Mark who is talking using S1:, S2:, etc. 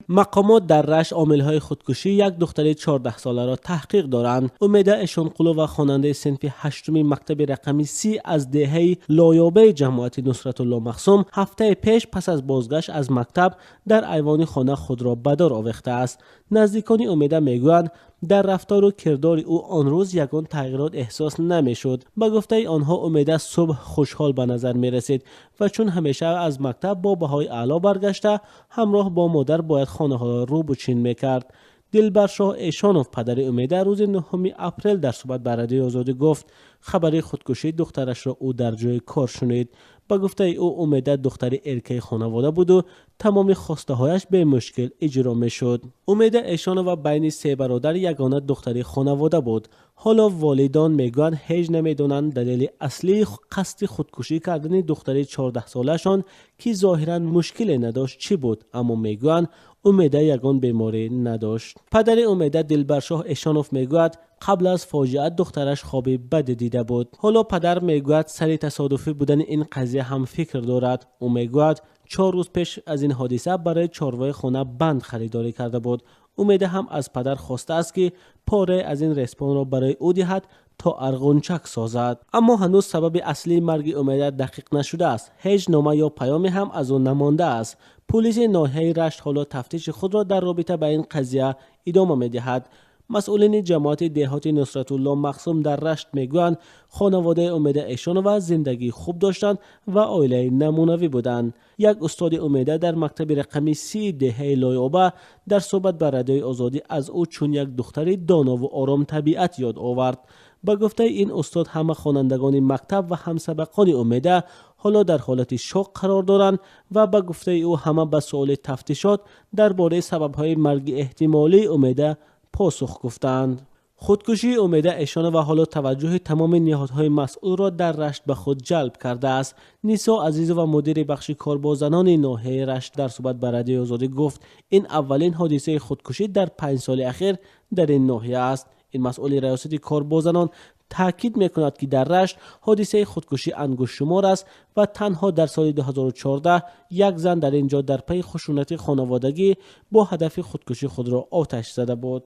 S1: مقامات در رشت عامل‌های خودکشی یک دختر 14 ساله را تحقیق دارند. امیده اشانقلو و خواننده صنف هشتم مکتب رقمی 30 از دهه لایابه جماعت نصرت الله مخصوم هفته پیش پس از بازگشت از مکتب در ایوان خانه خود را به دار آویخته است. نزدیکان امیده میگویند در رفتار و کردار او آن روز یگان تغییرات احساس نمیشد. به گفته آنها امیده صبح خوشحال به نظر می رسید و چون همیشه از مکتب با بهای اعلی برگشته همراه با مادر باید خانه ها را رو بچین میکرد. دلبرشاه ایشانوف پدر امیده روز 9 اپریل در صحبت با رادیو آزادی گفت خبر خودکشی دخترش را او در جای کار شنید. با گفته او امیده دختر ارکه خانواده بود و تمام خواسته هایش به مشکل اجرا می شد. امیده ایشانوف بین 3 برادر یگانه دختر خانواده بود. حالا والدان میگویند هیچ نمیدونند دلیل اصلی قصد خودکشی کردن دختر 14 سالشان که ظاهرا مشکلی نداشت چی بود، اما میگویند امیده یگان بیماری نداشت. پدر امیده دلبرشاه ایشانوف میگوید قبل از فاجعه دخترش خواب بد دیده بود. حالا پدر میگوید سر تصادفی بودن این قضیه هم فکر دارد. او میگوید 4 روز پیش از این حادثه برای چاروای خانه بند خریداری کرده بود. امیده هم از پدر خواسته است که پاره از این رسپان را برای او دهد تا ارغنچک سازد. اما هنوز سبب اصلی مرگ امیده دقیق نشده است. هیچ نامه یا پیامی هم از او نمانده است. پلیس ناحیه رشت حالا تفتیش خود را در رابطه با این قضیه ادامه می‌دهد. مسئولین جماعت دهات نصرت الله مخصوم در رشت میگویند خانواده امیده ایشانوف زندگی خوب داشتند و عائله نمونوی بودند. یک استاد امیده در مکتب رقمی 30 دهه لایابه در صحبت با رادیو آزادی از او چون یک دختر دانا و آرام طبیعت یاد آورد. با گفته این استاد همه خوانندگان مکتب و همسبقان امیده حالا در حالت شوق قرار دارند و با گفته او همه به سوال تفتیشات درباره سبب‌های مرگ احتمالی امیده پاسخ گفتند. خودکشی امیده ایشانوف و حالا توجه تمام نهادهای مسئول را در رشت به خود جلب کرده است. نیسا عزیز و مدیر بخش کار با زنان ناحیه رشت در صحبت با رادیو آزادی گفت این اولین حادثه خودکشی در 5 سال اخیر در این ناحیه است. این مسئول ریاست کار با زنان تاکید میکند که در رشت حادثه خودکشی انگشت شمار است و تنها در سال 2014 یک زن در اینجا در پی خشونت خانوادگی با هدف خودکشی خود را آتش زده بود.